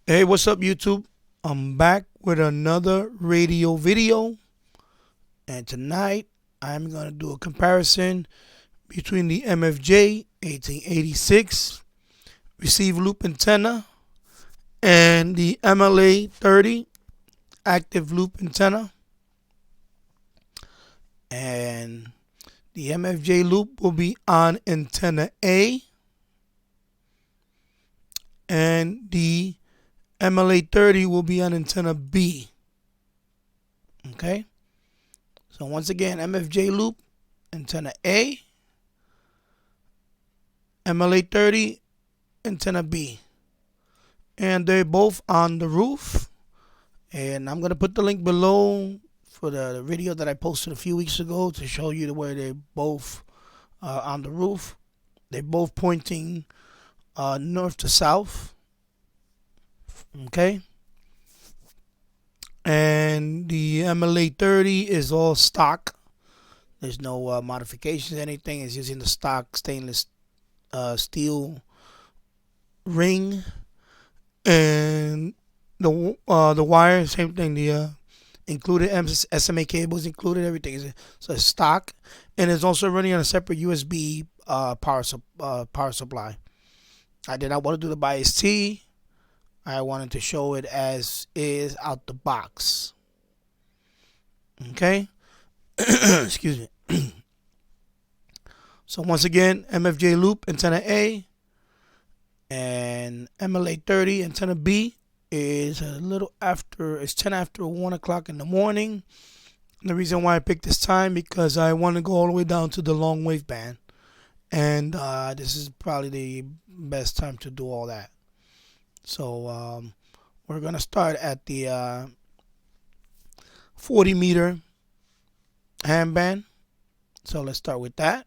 Hey, what's up, YouTube? I'm back with another radio video, and tonight I'm going to do a comparison between the MFJ 1886 receive loop antenna and the MLA 30 active loop antenna. And the MFJ loop will be on antenna A, and the MLA-30 will be on antenna B. Okay, so once again, MFJ loop, antenna A, MLA-30, antenna B. And they're both on the roof. And I'm going to put the link below for the video that I posted a few weeks ago to show you where they're both on the roof. They're both pointing north to south. Okay, and the MLA-30 is all stock. There's no modifications, anything. It's using the stock stainless steel ring, and the wire, same thing. The included SMA cables included, everything. So it's stock, and it's also running on a separate USB power supply. I did not want to do the bias T. I wanted to show it as is out the box. Okay. Excuse me. So once again, MFJ loop antenna A and MLA-30 antenna B is a little after. It's 10 after 1 o'clock in the morning. And the reason why I picked this time because I want to go all the way down to the long wave band, and this is probably the best time to do all that. So we're gonna start at the 40-meter handband. So let's start with that.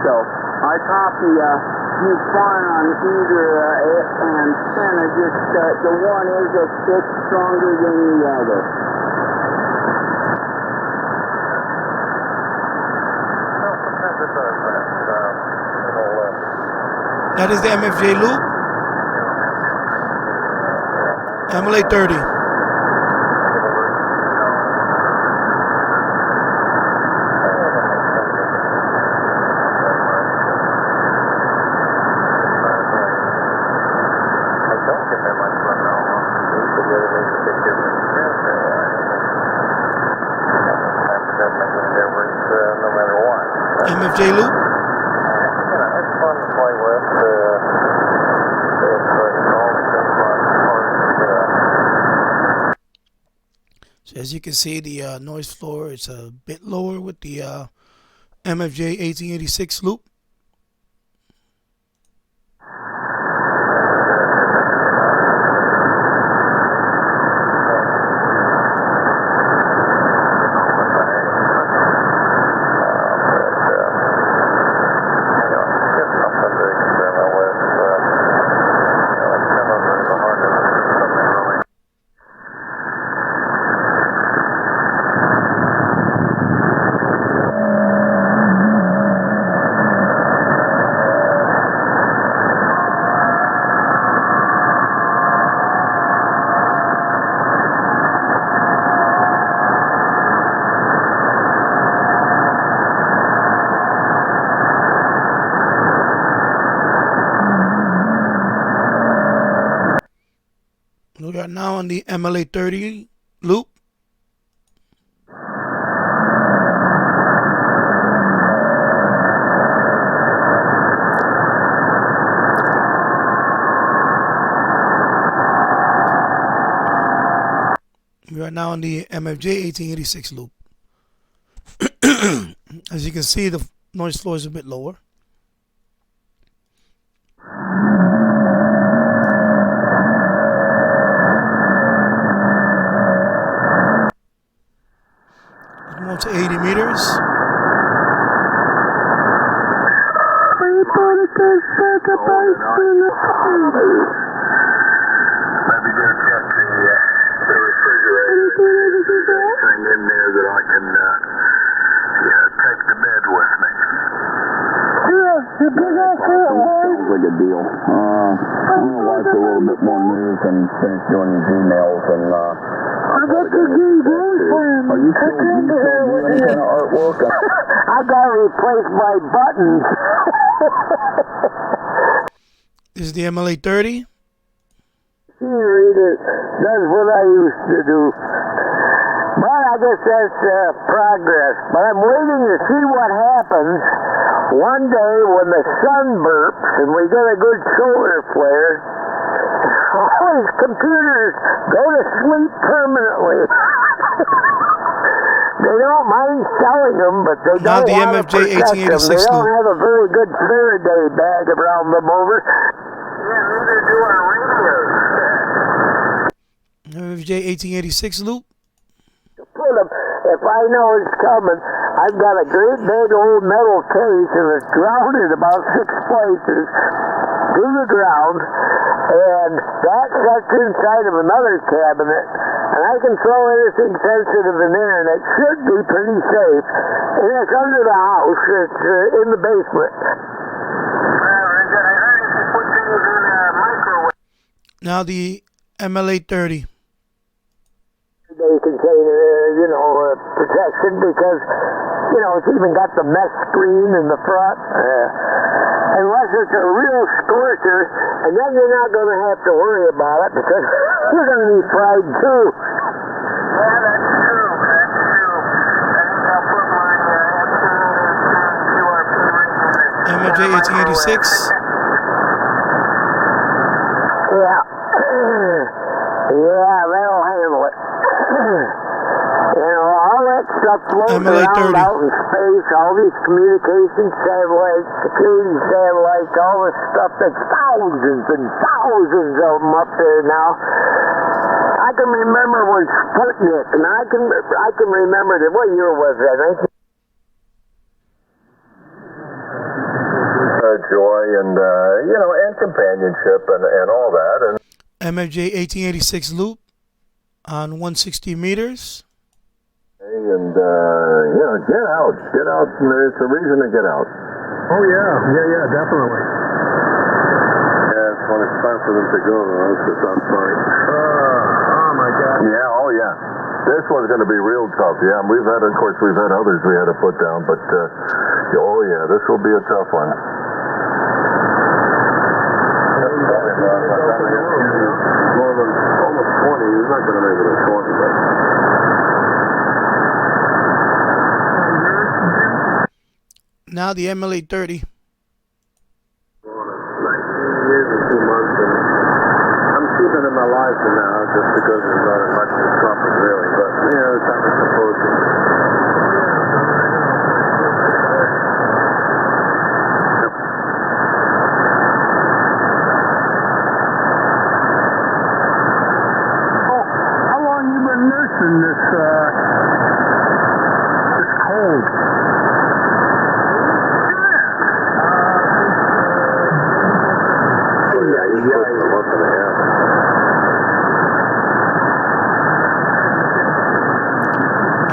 So I copy you fine on either antenna, just the one is a bit stronger than the other. That is the MFJ loop, MLA-30. MFJ loop. It's fun to play with. So as you can see, the noise floor is a bit lower with the MFJ 1886 loop. We are now on the MLA-30 loop. We are now on the MFJ 1886 loop. As you can see, the noise floor is a bit lower. More to 80 meters. Maybe just get the Sounds like a deal. I'm gonna watch a little bit more news and finish doing these emails and I got the boyfriend. Are you still doing any kind of artwork? I gotta replace my buttons. This is the MLA-30. Reader does what I used to do. But I guess that's progress. But I'm waiting to see what happens one day when the sun burps and we get a good solar flare. All these computers go to sleep permanently. They don't mind selling them, but they Now don't the want to protect them. MFJ-1886 They don't loop. have a very good Faraday bag around them over. Yeah, neither do our radios. MFJ-1886 loop. Put 'em, if I know it's coming, I've got a great big old metal case and it's grounded about 6 places to the ground, and that sets inside of another cabinet, and I can throw anything sensitive in there, and it should be pretty safe. And it's under the house. It's in the basement. Now the MLA-30. They contain, protection because, it's even got the mesh screen in the front. Unless it's a real scorcher, and then you're not going to have to worry about it because you're going to be fried too. Yeah, that's true. That's true. I think I'll put my MFJ-1886. Yeah. Yeah, that'll handle it. All that stuff floating around out in space, all these communication satellites, security satellites, all this stuff, there's thousands and thousands of them up there now. I can remember when Sputnik, and I can remember what year was that? Joy and, and companionship and all that. And MFJ-1886 loop on 160 meters. And, get out. Get out. It's a reason to get out. Oh, yeah, definitely. Yeah, it's when it's time for them to go, that's the tough part. Oh, my God. Yeah, oh, yeah. This one's going to be real tough. Yeah, we've had others we had to put down, but, oh, yeah, this will be a tough one. More than almost 20. He's not going to make it at 20, but... Now the MLA-30. 19 years and 2 months, and I'm keeping him alive for now, just because there's not as much discomfort, really. But, it's how it's supposed to. How long you been nursing this cold?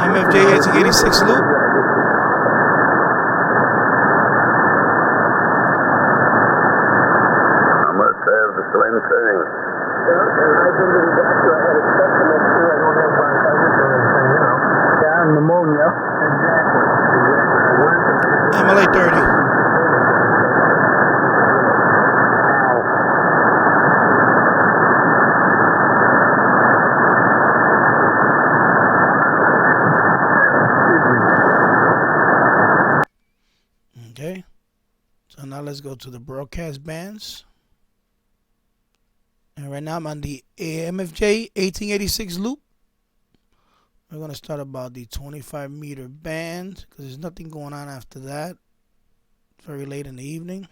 MFJ-1886 loop. I must have the same thing. I've been to the doctor. I had a specimen too. I don't have bronchitis or anything, Yeah, pneumonia. Exactly. MLA-30. Okay. So now let's go to the broadcast bands. And right now I'm on the MFJ-1886 loop. We're going to start about the 25 meter band because there's nothing going on after that. It's very late in the evening.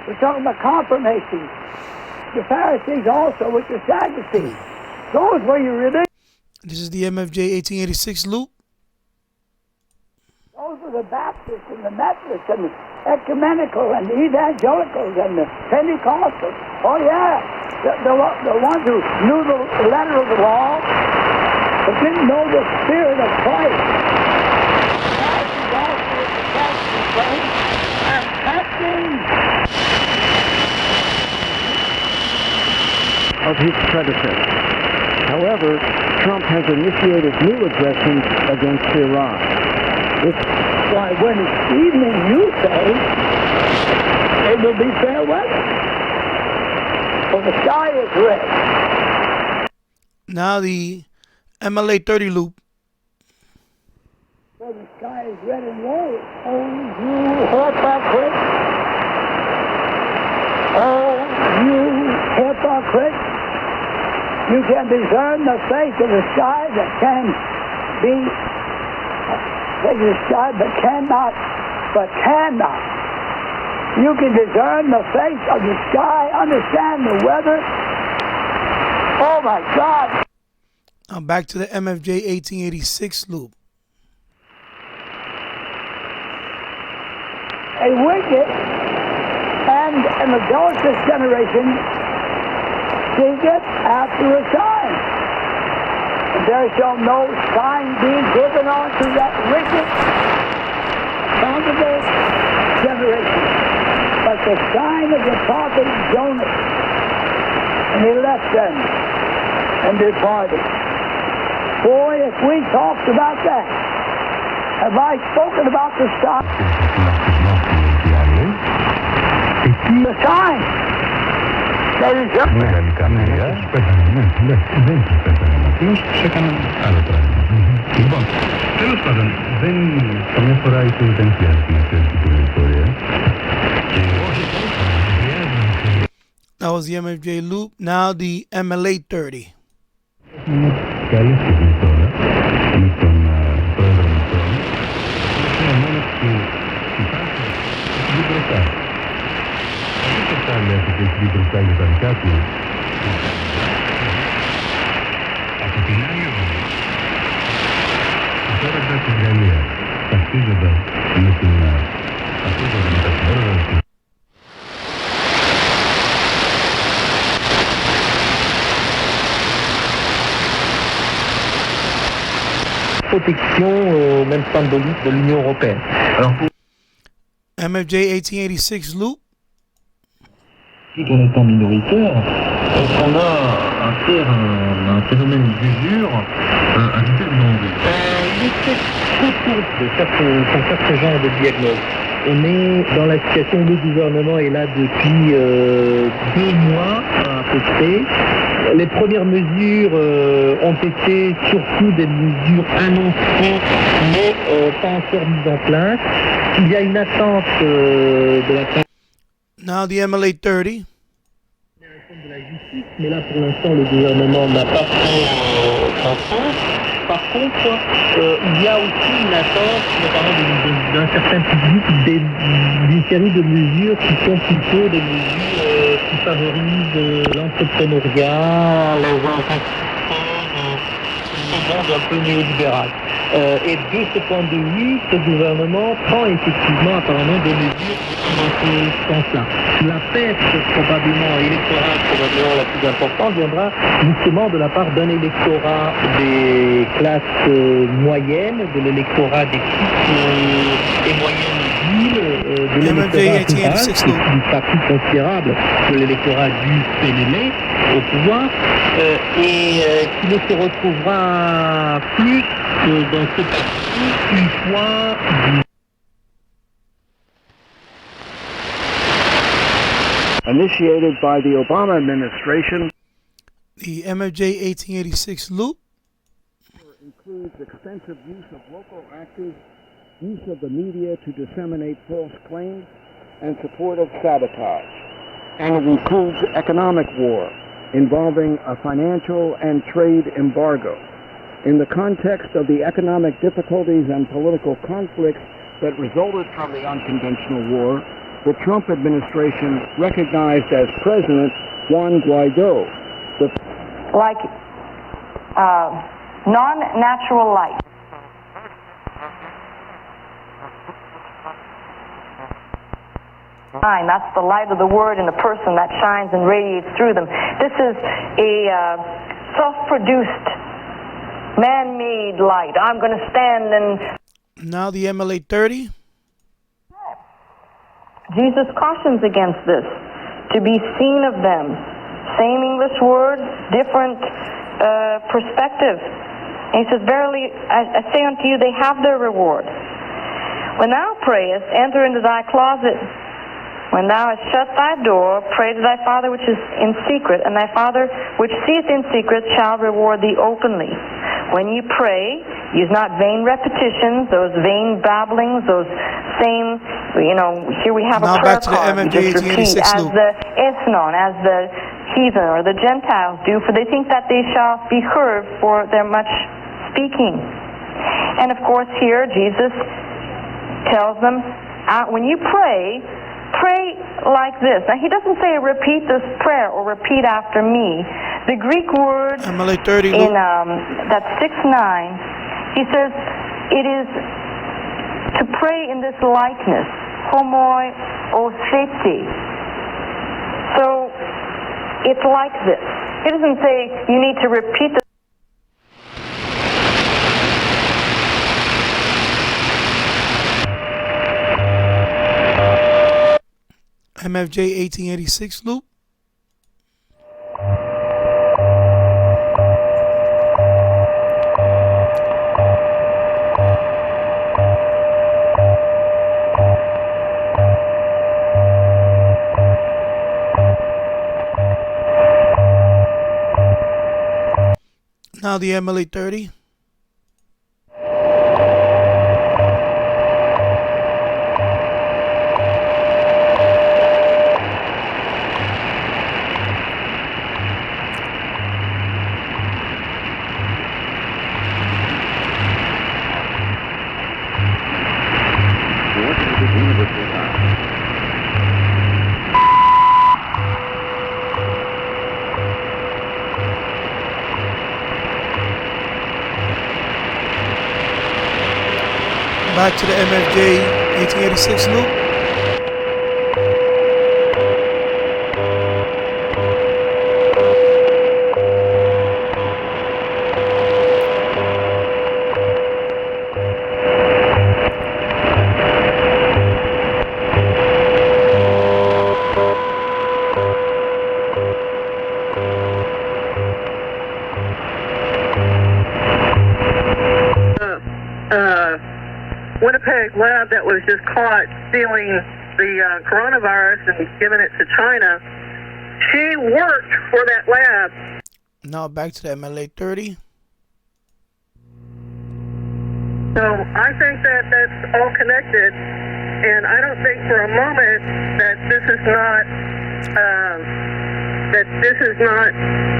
We're talking about confirmation. The Pharisees also with the Sadducees. Those were your religion. This is the MFJ-1886 loop. Those those are the Baptists and the Methodists and the ecumenical and the evangelicals and the Pentecostals. Oh yeah, the ones who knew the letter of the law but didn't know the Spirit of Christ. That's the gospel of the Catholic faith and testing of his predecessor. However, Trump has initiated new aggressions against Iran. Why, when it's evening, you say, it will be fair weather. Well, the sky is red. Now the MLA-30 loop. Well, the sky is red and white. Oh, you hypocrite. Oh, you hypocrite. You can discern the face of the sky that can be, face of the sky but cannot. You can discern the face of the sky, understand the weather. Oh my God. Now back to the MFJ-1886 loop. A wicked and an adulterous generation seeketh after a sign. And there shall no sign be given unto that wicked, abominable generation, but the sign of the prophet Jonas. And he left them and departed. Boy, if we talked about that, have I spoken about the sign? The sign. That was the MFJ loop. Now the MLA-30. Protection, même symbolique de l'Union européenne. Alors, MFJ-1886 loop. pour le temps minoritaire, on a affaire à un phénomène d'usure à vitesse grand V. Il est trop tôt pour faire ce genre de diagnostic. On est dans la situation où le gouvernement est là depuis 2 mois à peu près. Les premières mesures ont été surtout des mesures annoncées, mais pas encore mises en place. Il y a une attente de la part Now the MLA-30. de la justice, mais là pour l'instant le gouvernement n'a pas fait grand-chose. Par contre, il y a aussi une attente, notamment d'un certain public, d'une série de mesures qui sont plutôt des mesures qui favorisent l'entrepreneuriat, les monde un peu néolibéral. Et de ce point de vue, ce gouvernement prend effectivement apparemment des mesures dans ce sens-là. La perte probablement électorale, probablement la plus importante, viendra justement de la part d'un électorat des classes moyennes, de l'électorat des petites et moyennes villes, de l'électorat rural, qui est une partie considérable de l'électorat du PNL au pouvoir, et qui ne se retrouvera plus dans ce parti une fois Initiated by the Obama administration, The MFJ-1886 loop. includes extensive use of local actors, use of the media to disseminate false claims, and support of sabotage. And it includes economic war involving a financial and trade embargo. In the context of the economic difficulties and political conflicts that resulted from the unconventional war, the Trump administration recognized as President Juan Guaido, like non-natural light. shine. That's the light of the Word in the person that shines and radiates through them. This is a self-produced, man-made light. I'm going to stand and... Now the MLA-30. Jesus cautions against this, to be seen of them. Same English word, different perspective. And he says, verily, I say unto you, they have their reward. When thou prayest, enter into thy closet. When thou hast shut thy door, pray to thy Father which is in secret, and thy Father which seeth in secret shall reward thee openly. When you pray, use not vain repetitions, those vain babblings, those same, here we have now a prayer back to the card. MFJ-1886 as loop. the Ethnon, as the heathen or the Gentiles do, for they think that they shall be heard for their much speaking. And of course here Jesus tells them, when you pray like this. Now he doesn't say repeat this prayer or repeat after me. The Greek word MLA-30 in loop. that's 6:9, he says it is to pray in this likeness, homoiostheti. So it's like this. He doesn't say you need to repeat the MFJ-1886 loop. Now the MLA-30. Back to the MFJ-1886 loop. Winnipeg lab that was just caught stealing the coronavirus and giving it to China, she worked for that lab. Now back to the MLA-30. So I think that that's all connected, and I don't think for a moment that this is not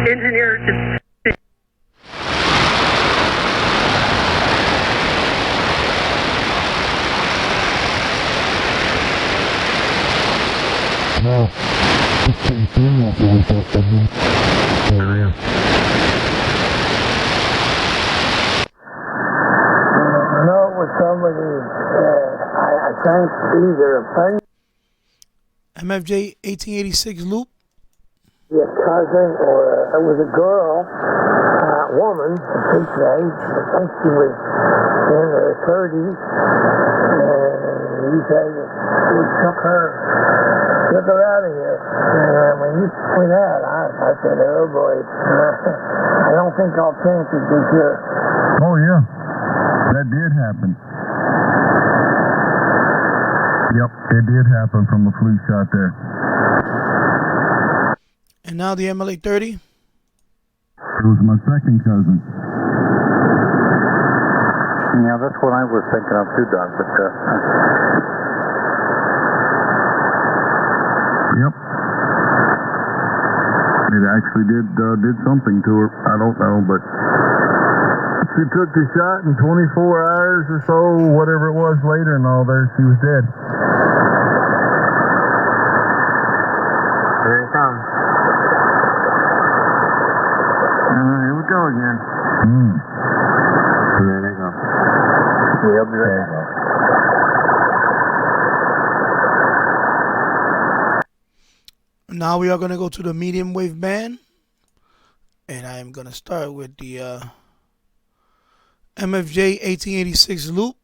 engineered to. No, it's something that was happening. No, it was somebody, I think either a friend, MFJ-1886 loop. a cousin, or it was a girl, woman, I think I think she was in her 30s, and he said he took her out of here. And when you told me that, I said, oh boy, I don't think I'll chance it this year. Oh yeah, that did happen. Yep, it did happen from a flu shot there. And now the MLA-30. It was my second cousin. Yeah, that's what I was thinking of too, Doug, but Yep. It actually did something to her. I don't know, but she took the shot in 24 hours or so, whatever it was later, and all there, she was dead. here it comes. Here we go again. There they go. Yep, there they go. Now we are going to go to the medium wave band, and I am going to start with the MFJ-1886 loop.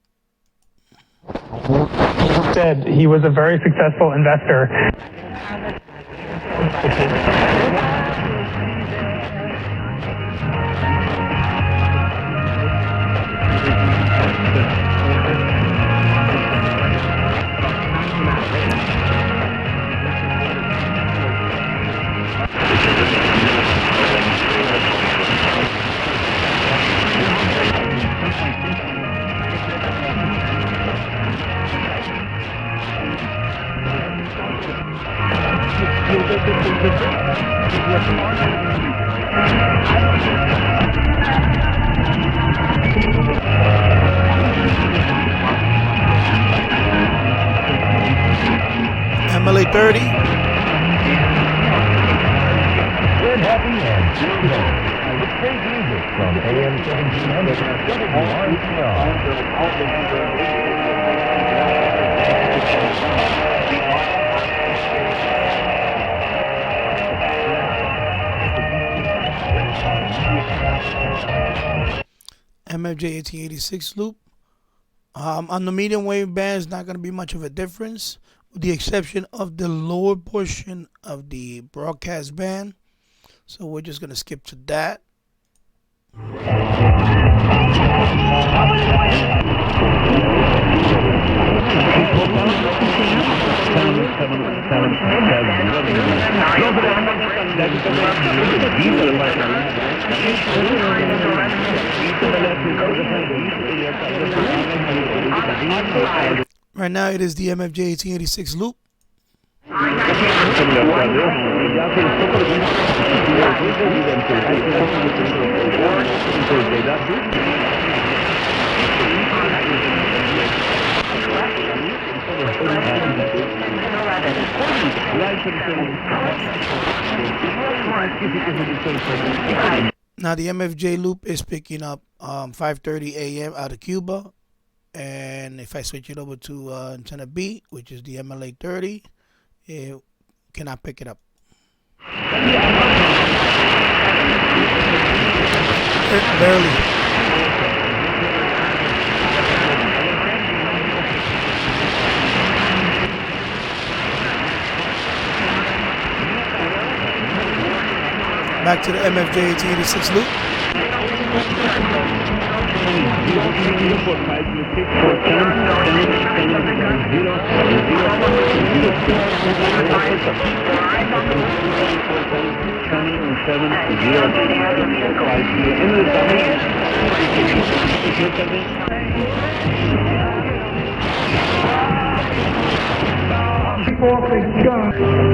Said he was a very successful investor. MLA-30. Good, happy, and slow. With great music from AM 1700 MFJ-1886 loop. On the medium wave band, it's not going to be much of a difference, with the exception of the lower portion of the broadcast band. So we're just going to skip to that. Right now it is the MFJ-1886 loop. Now the MFJ loop is picking up 5:30 a.m. out of Cuba, and if I switch it over to antenna B, which is the MLA-30, it cannot pick it up. Barely. Back to the MFJ-1886 loop.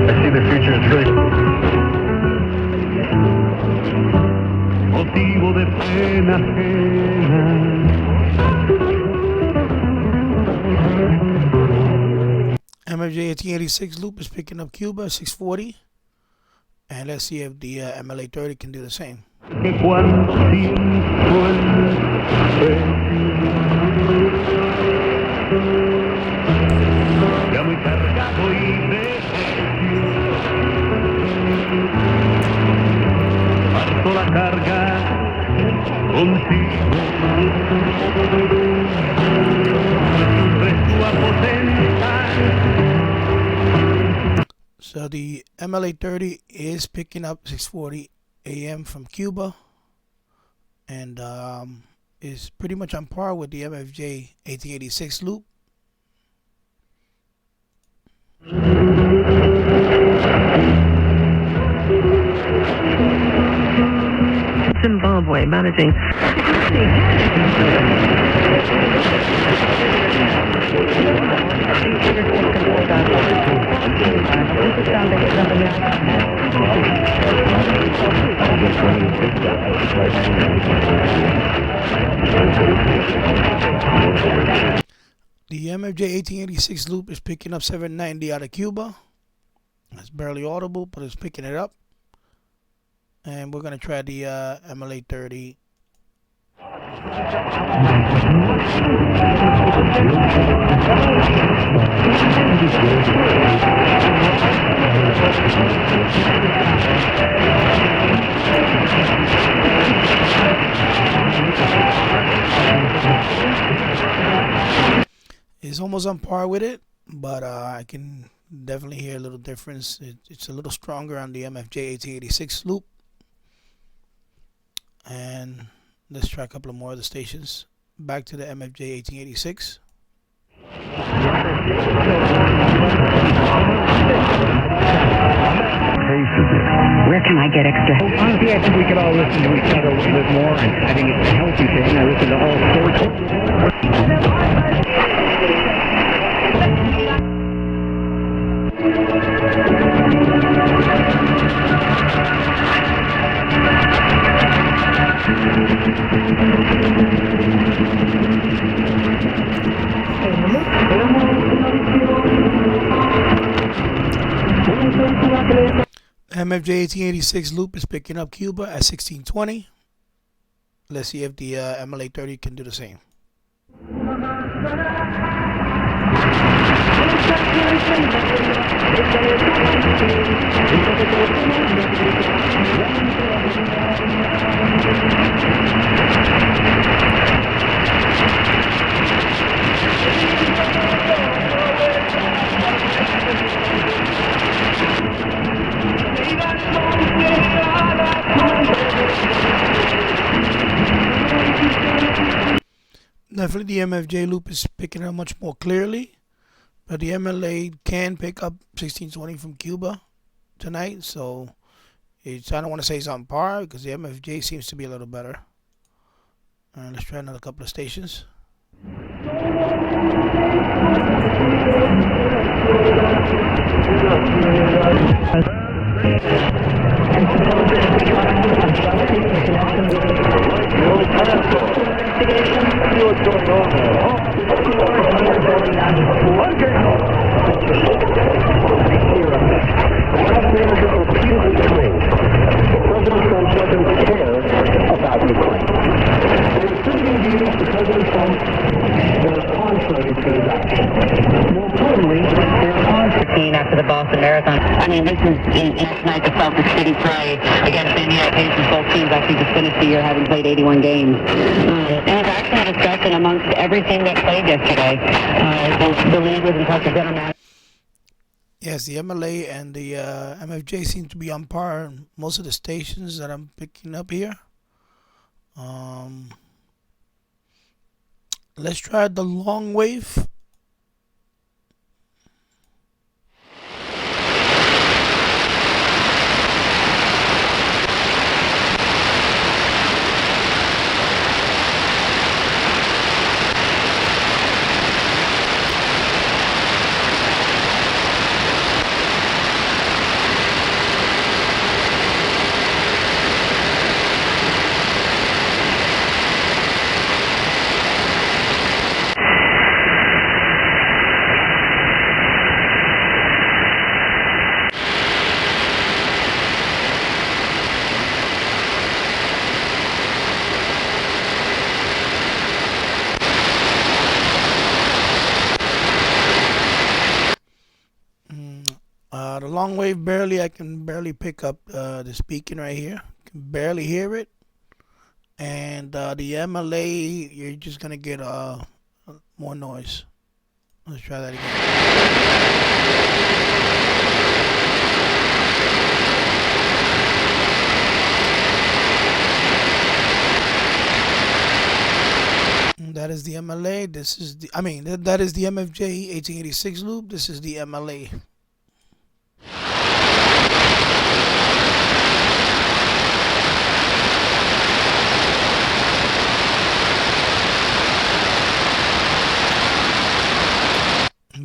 I see the future is really... Motivo de pena ajena. MFJ-1886 loop is picking up Cuba 640, and let's see if the MLA-30 can do the same. La carga contigo, so the MLA-30 is picking up 640 a.m. from Cuba, and is pretty much on par with the MFJ-1886 loop. Zimbabwe managing. The MFJ-1886 loop is picking up 790 out of Cuba. It's barely audible, but it's picking it up. And we're going to try the MLA-30 It's almost on par with it, but I can definitely hear a little difference. It's a little stronger on the MFJ-1886 loop. And let's try a couple of more of the stations. Back to the MFJ-1886. Where can I get extra? Honestly, I think we could all listen to each other a little bit more, and I think it's a healthy thing. I listen to all sorts MFJ-1886 loop is picking up Cuba at 1620. Let's see if the MLA-30 can do the same. Definitely the MFJ loop is picking up much more clearly, but the MLA can pick up 1620 from Cuba tonight, so I don't want to say it's on par because the MFJ seems to be a little better. Let's try another couple of stations. After the Boston Marathon. I mean, this is each night the Celtic City Parade against the Indiana Pacers. Both teams actually just finished the year having played 81 games. And it's actually a discussion amongst every team that played yesterday. The league was in touch with them. Yes, the MLA and the MFJ seem to be on par on most of the stations that I'm picking up here. Let's try the long wave. The long wave I can barely pick up the speaking right here. Can barely hear it. And the MLA, you're just gonna get more noise. Let's try that again. That is the MLA. This is that is the MFJ 1886 loop. This is the MLA.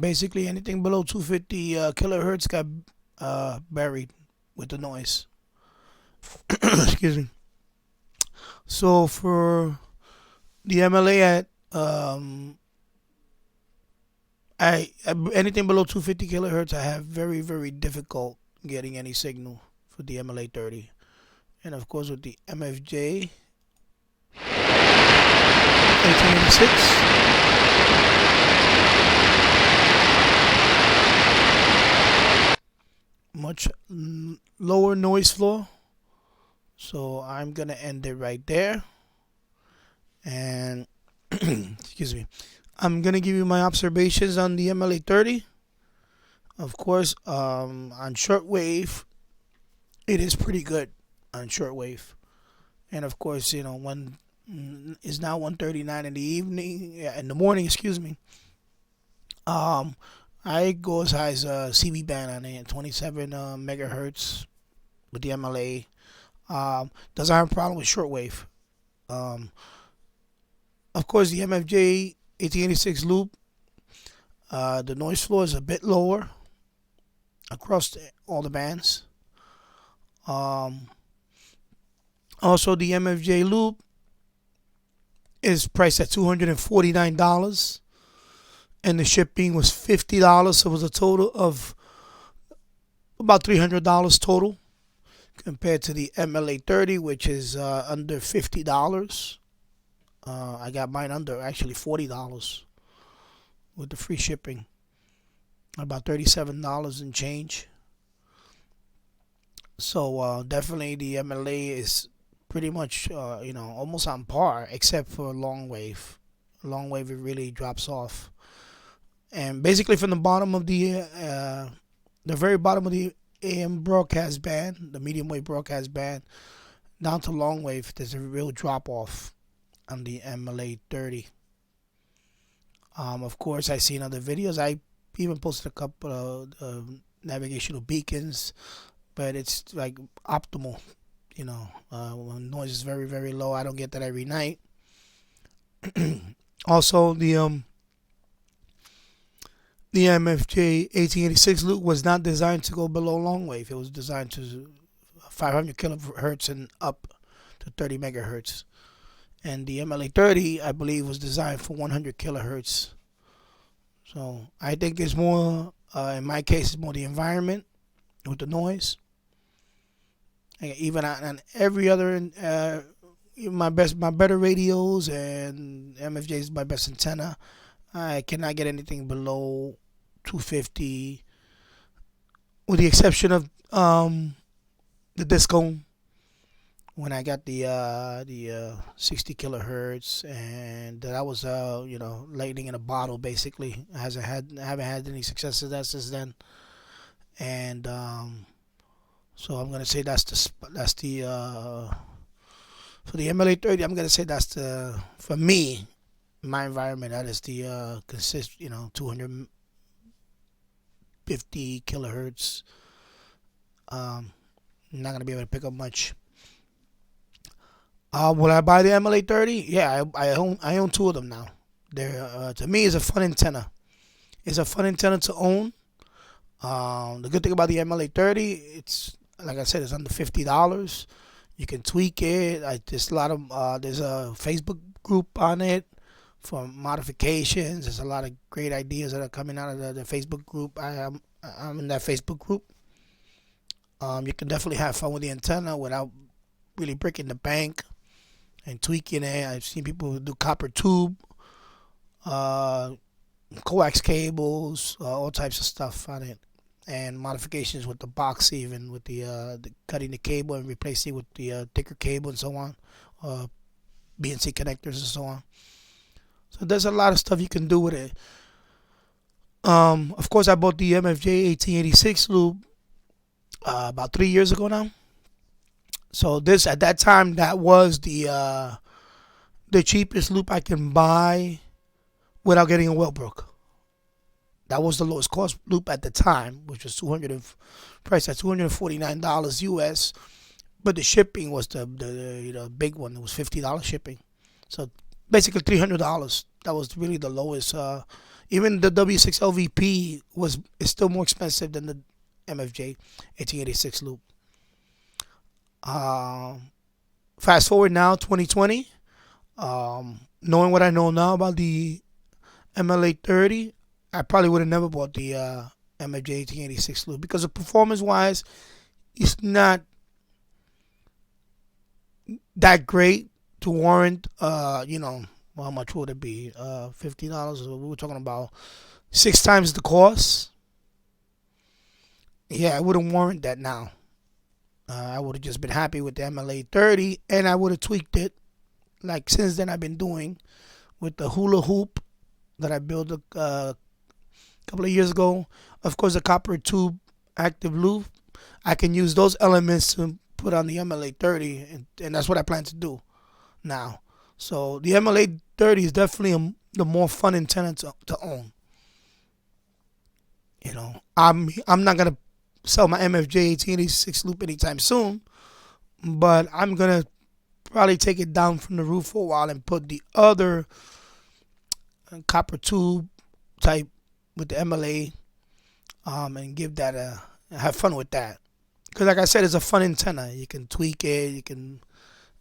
Basically, anything below 250 kilohertz got buried with the noise. Excuse me. So for the MLA at anything below 250 kilohertz, I have very, very difficult getting any signal for the MLA-30. And of course with the MFJ, 1886. Much lower noise floor. So I'm gonna end it right there. And excuse me, I'm gonna give you my observations on the MLA-30. Of course, on shortwave, it is pretty good on shortwave. And of course, when it's now 1:39 in the evening, yeah, in the morning, excuse me. I go as high as CB band on it, 27 megahertz with the MLA. Doesn't have a problem with shortwave. Um, of course, the MFJ 1886 loop, the noise floor is a bit lower across all the bands. Um, Also, the MFJ loop is priced at $249, and the shipping was $50. So it was a total of about $300 total, compared to the MLA-30, which is under $50. I got mine under actually $40 with the free shipping, about $37 and change. So definitely the MLA is pretty much almost on par, except for long wave. Long wave, it really drops off, and basically from the bottom of the very bottom of the AM broadcast band, the medium wave broadcast band, down to long wave, there's a real drop off on the MLA-30. Of course, I've seen other videos. I even posted a couple of navigational beacons, but it's like optimal. When noise is very, very low, I don't get that every night. Also, the MFJ 1886 loop was not designed to go below long wave. It was designed to 500 kilohertz and up to 30 megahertz. And the MLA-30, I believe, was designed for 100 kilohertz. So I think it's more, in my case, it's more the environment with the noise. Even on every other, my better radios and MFJ is my best antenna. I cannot get anything below 250, with the exception of the disco. When I got the 60 kilohertz, and that was lightning in a bottle basically. I haven't had any success with that since then, and so I'm gonna say that's the for the MLA-30. I'm gonna say that's the, for me, my environment, that is the 250 kilohertz. I'm not gonna be able to pick up much. Will I buy the MLA-30? Yeah, I own two of them now. They're to me, it's a fun antenna. It's a fun antenna to own. The good thing about the MLA-30, it's, like I said, it's under $50. You can tweak it. There's a lot of there's a Facebook group on it for modifications. There's a lot of great ideas that are coming out of the Facebook group. I'm in that Facebook group. You can definitely have fun with the antenna without really breaking the bank and tweaking it. I've seen people who do copper tube, coax cables, all types of stuff on it, and modifications with the box, even with the cutting the cable and replacing it with the thicker cable and so on, BNC connectors and so on. So there's a lot of stuff you can do with it. Of course, I bought the MFJ 1886 loop about 3 years ago now. So this, at that time, that was the cheapest loop I can buy without getting a well broke. That was the lowest cost loop at the time, which was priced at $249 US. But the shipping was the big one. It was $50 shipping. So basically $300. That was really the lowest. Even the W6LVP is still more expensive than the MFJ 1886 loop. Fast forward now, 2020. Knowing what I know now about the MLA-30, I probably would have never bought the MFJ 1886 loop, because the performance-wise, it's not that great to warrant, Well, how much would it be? $50. We were talking about 6 times the cost. Yeah, I wouldn't warrant that now. I would have just been happy with the MLA-30, and I would have tweaked it. Like since then, I've been doing with the hula hoop that I built a couple of years ago. Of course, the copper tube active loop. I can use those elements to put on the MLA-30, and that's what I plan to do now. So the MLA-30 is definitely the more fun antenna to own. You know, I'm not gonna sell my MFJ-1886 loop anytime soon, but I'm gonna probably take it down from the roof for a while and put the other copper tube type with the MLA, and give that have fun with that. Because like I said, it's a fun antenna. You can tweak it, and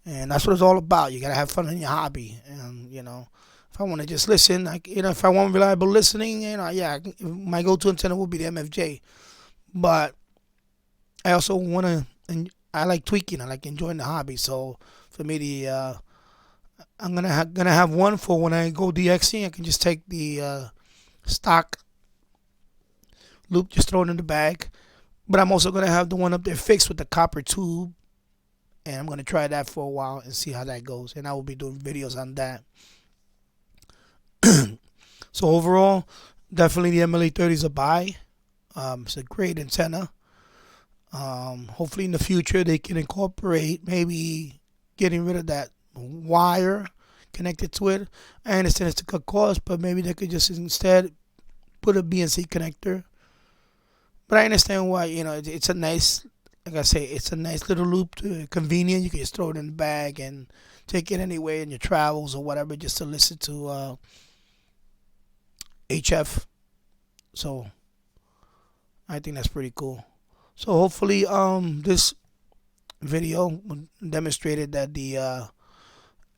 that's what it's all about. You gotta have fun in your hobby, and if I want to just listen, if I want reliable listening, yeah, my go-to antenna will be the MFJ. But I also want to, and I like tweaking. I like enjoying the hobby. So for me, I'm gonna have one for when I go DXing. I can just take the stock loop, just throw it in the bag. But I'm also gonna have the one up there fixed with the copper tube, and I'm gonna try that for a while and see how that goes. And I will be doing videos on that. So overall, definitely the MLA-30 is a buy. It's a great antenna. Hopefully in the future they can incorporate maybe getting rid of that wire connected to it. I understand it's to cut costs, but maybe they could just instead put a BNC connector. But I understand why. It's a nice, like I say, it's a nice little loop, convenient. You can just throw it in the bag and take it anywhere in your travels or whatever, just to listen to HF. So I think that's pretty cool. So hopefully this video demonstrated that the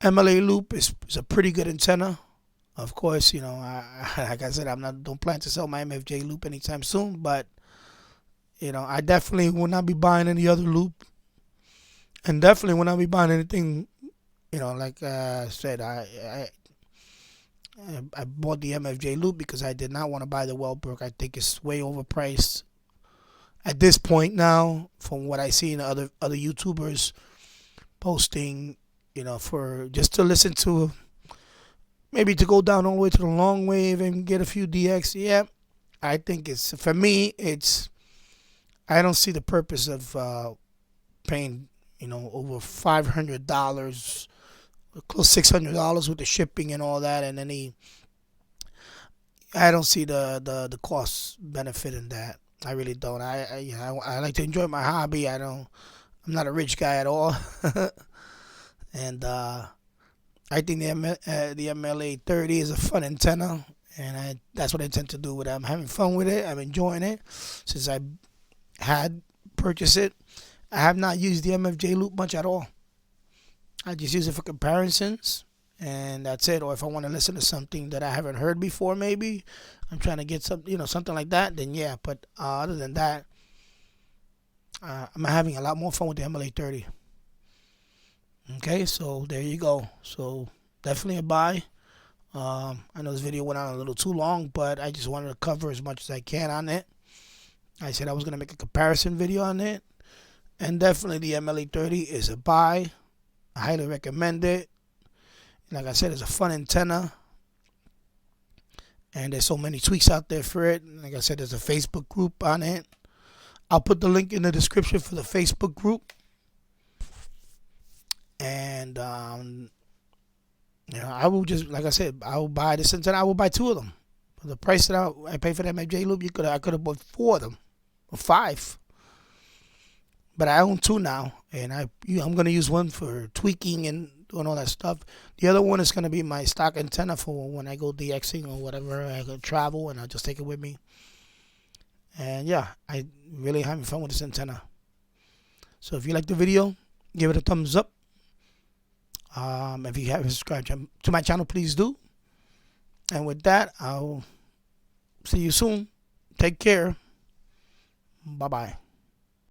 MLA loop is a pretty good antenna. Of course, like I said, don't plan to sell my MFJ loop anytime soon, but I definitely will not be buying any other loop, and definitely will not be buying anything. Like I said, I bought the MFJ loop because I did not want to buy the Wellbrook. I think it's way overpriced at this point now, from what I see in other YouTubers posting. For just to listen to, maybe to go down all the way to the long wave and get a few DX. Yeah, I think for me, I don't see the purpose of paying over $500, close $600 with the shipping and all that, and I don't see the cost benefit in that. I really don't. I like to enjoy my hobby. I'm not a rich guy at all, and I think the MLA-30 is a fun antenna, and that's what I intend to do with it. I'm having fun with it. I'm enjoying it since I had purchased it. I have not used the MFJ loop much at all. I just use it for comparisons, and that's it. Or if I want to listen to something that I haven't heard before, maybe I'm trying to get something like that, then yeah. But other than that, I'm having a lot more fun with the MLA-30. Okay, so there you go. So definitely a buy. I know this video went on a little too long, but I just wanted to cover as much as I can on it. I said I was going to make a comparison video on it. And definitely the MLA-30 is a buy. I highly recommend it. Like I said, it's a fun antenna. And there's so many tweaks out there for it. Like I said, there's a Facebook group on it. I'll put the link in the description for the Facebook group. And, I will just, like I said, I will buy this antenna. I will buy 2 of them. For the price that I pay for the MFJ loop, I could have bought 4 of them. Or 5. But I own 2 now, and I'm going to use one for tweaking and doing all that stuff. The other one is going to be my stock antenna for when I go DXing or whatever. I go travel, and I'll just take it with me. And yeah, I really having fun with this antenna. So if you like the video, give it a thumbs up. If you haven't subscribed to my channel, please do. And with that, I'll see you soon. Take care. Bye-bye.